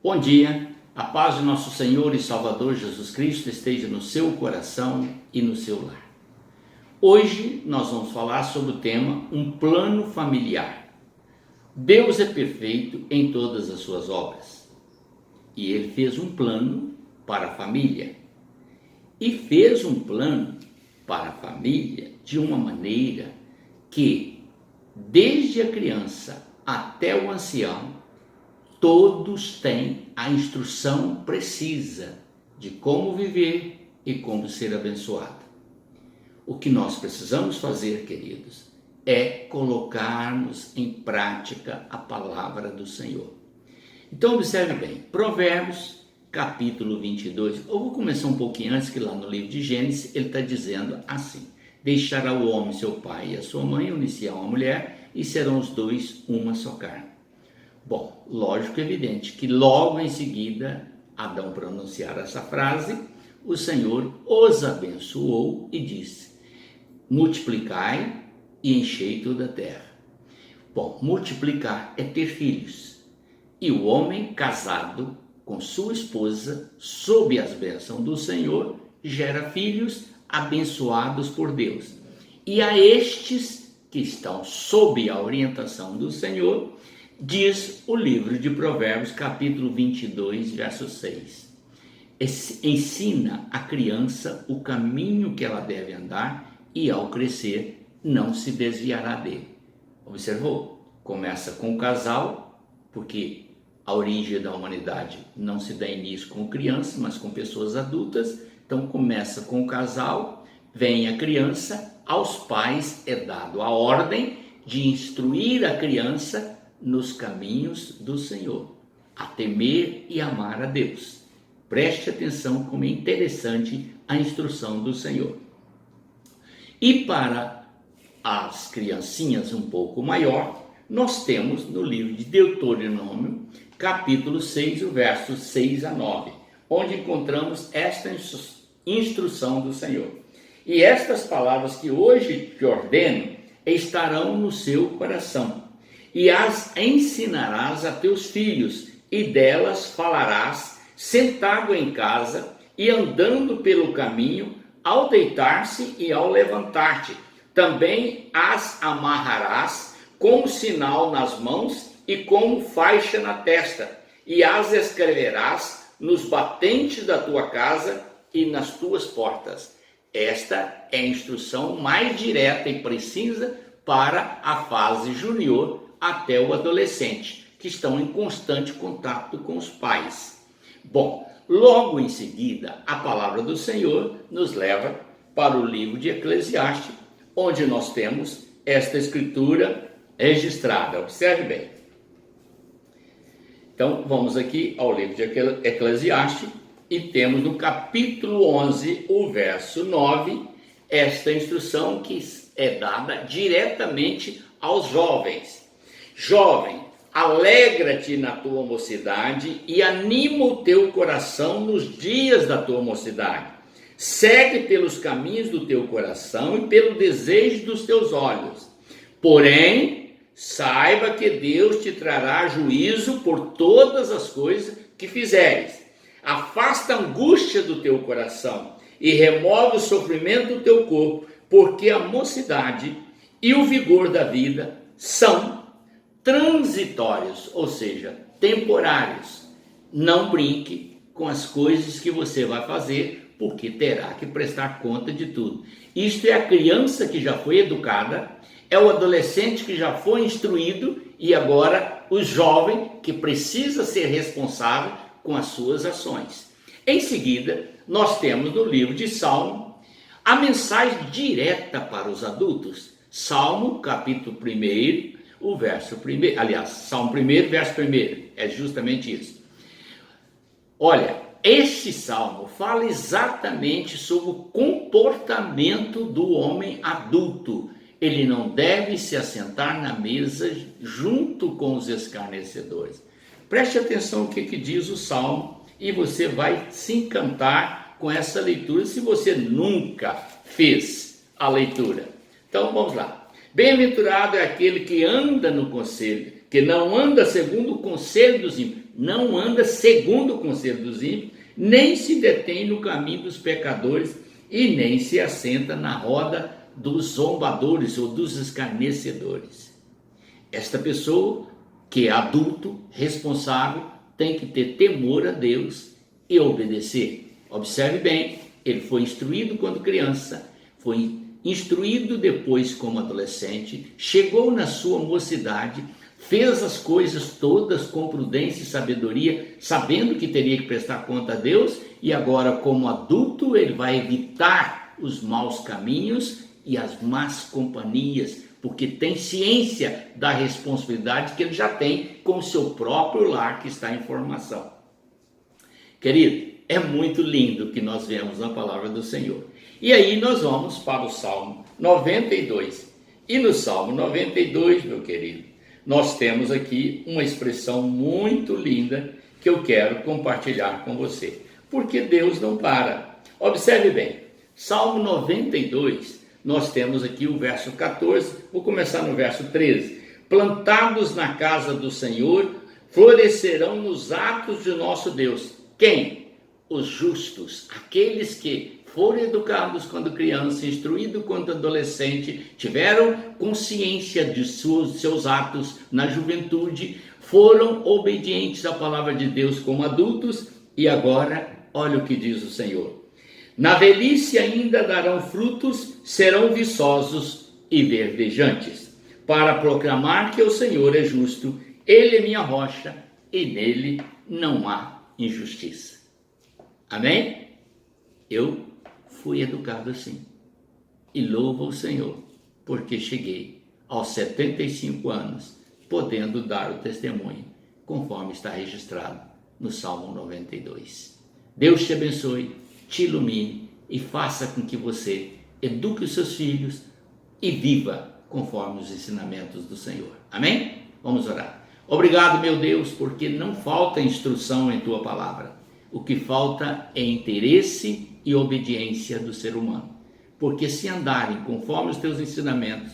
Bom dia, a paz do nosso Senhor e Salvador Jesus Cristo esteja no seu coração e no seu lar. Hoje nós vamos falar sobre o tema um plano familiar. Deus é perfeito em todas as suas obras e Ele fez um plano para a família e fez um plano para a família de uma maneira que desde a criança até o ancião todos têm a instrução precisa de como viver e como ser abençoado. O que nós precisamos fazer, queridos, é colocarmos em prática a palavra do Senhor. Então, observe bem, Provérbios, capítulo 22. Eu vou começar um pouquinho antes, que lá no livro de Gênesis, ele está dizendo assim: deixará o homem seu pai e a sua mãe, unir-se-ão a mulher, e serão os dois uma só carne. Bom, lógico e evidente que logo em seguida, Adão pronunciar essa frase, o Senhor os abençoou e disse: multiplicai e enchei toda a terra. Bom, multiplicar é ter filhos. E o homem casado com sua esposa, sob as bênçãos do Senhor, gera filhos abençoados por Deus. E a estes que estão sob a orientação do Senhor, diz o livro de Provérbios, capítulo 22, verso 6. Ensina a criança o caminho que ela deve andar e, ao crescer, não se desviará dele. Observou? Começa com o casal, porque a origem da humanidade não se dá início com crianças, mas com pessoas adultas. Então começa com o casal, vem a criança, aos pais é dado a ordem de instruir a criança nos caminhos do Senhor, a temer e amar a Deus. Preste atenção como é interessante a instrução do Senhor. E para as criancinhas um pouco maior, nós temos no livro de Deuteronômio, capítulo 6, o verso 6 a 9, onde encontramos esta instrução do Senhor. E estas palavras que hoje te ordeno estarão no seu coração, e as ensinarás a teus filhos, e delas falarás, sentado em casa e andando pelo caminho, ao deitar-se e ao levantar-te. Também as amarrarás como sinal nas mãos e como faixa na testa, e as escreverás nos batentes da tua casa e nas tuas portas. Esta é a instrução mais direta e precisa para a fase junior até o adolescente, que estão em constante contato com os pais. Bom, logo em seguida, a palavra do Senhor nos leva para o livro de Eclesiastes, onde nós temos esta escritura registrada. Observe bem. Então, vamos aqui ao livro de Eclesiastes e temos no capítulo 11, o verso 9, esta instrução que é dada diretamente aos jovens. Jovem, alegra-te na tua mocidade e anima o teu coração nos dias da tua mocidade. Segue pelos caminhos do teu coração e pelo desejo dos teus olhos. Porém, saiba que Deus te trará juízo por todas as coisas que fizeres. Afasta a angústia do teu coração e remove o sofrimento do teu corpo, porque a mocidade e o vigor da vida são transitórios, ou seja, temporários. Não brinque com as coisas que você vai fazer, porque terá que prestar conta de tudo. Isto é a criança que já foi educada, é o adolescente que já foi instruído e agora o jovem que precisa ser responsável com as suas ações. Em seguida, nós temos no livro de Salmo a mensagem direta para os adultos. Salmo, capítulo 1, o verso 1, aliás, Salmo 1, verso 1, é justamente isso. Olha, este salmo fala exatamente sobre o comportamento do homem adulto. Ele não deve se assentar na mesa junto com os escarnecedores. Preste atenção no que diz o salmo e você vai se encantar com essa leitura se você nunca fez a leitura. Então vamos lá. Bem-aventurado é aquele que anda no conselho, que não anda segundo o conselho dos ímpios, não anda segundo o conselho dos ímpios, nem se detém no caminho dos pecadores e nem se assenta na roda dos zombadores ou dos escarnecedores. Esta pessoa, que é adulto, responsável, tem que ter temor a Deus e obedecer. Observe bem, ele foi instruído quando criança, foi instruído depois como adolescente, chegou na sua mocidade, fez as coisas todas com prudência e sabedoria, sabendo que teria que prestar conta a Deus, e agora como adulto ele vai evitar os maus caminhos e as más companhias, porque tem ciência da responsabilidade que ele já tem com o seu próprio lar que está em formação. Querido, é muito lindo o que nós vemos na palavra do Senhor. E aí nós vamos para o Salmo 92. E no Salmo 92, meu querido, nós temos aqui uma expressão muito linda que eu quero compartilhar com você. Porque Deus não para. Observe bem, Salmo 92, nós temos aqui o verso 14, vou começar no verso 13. Plantados na casa do Senhor, florescerão nos atos de nosso Deus. Quem? Os justos, aqueles que foram educados quando criança, instruídos quando adolescente, tiveram consciência de seus atos na juventude, foram obedientes à palavra de Deus como adultos, e agora, olha o que diz o Senhor. Na velhice ainda darão frutos, serão viçosos e verdejantes, para proclamar que o Senhor é justo, Ele é minha rocha, e nele não há injustiça. Amém? Eu fui educado assim, e louvo o Senhor, porque cheguei aos 75 anos, podendo dar o testemunho, conforme está registrado no Salmo 92. Deus te abençoe, te ilumine e faça com que você eduque os seus filhos e viva conforme os ensinamentos do Senhor. Amém? Vamos orar. Obrigado, meu Deus, porque não falta instrução em tua palavra. O que falta é interesse e obediência do ser humano. Porque se andarem conforme os teus ensinamentos,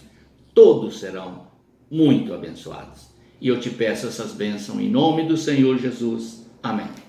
todos serão muito abençoados. E eu te peço essas bênçãos em nome do Senhor Jesus. Amém.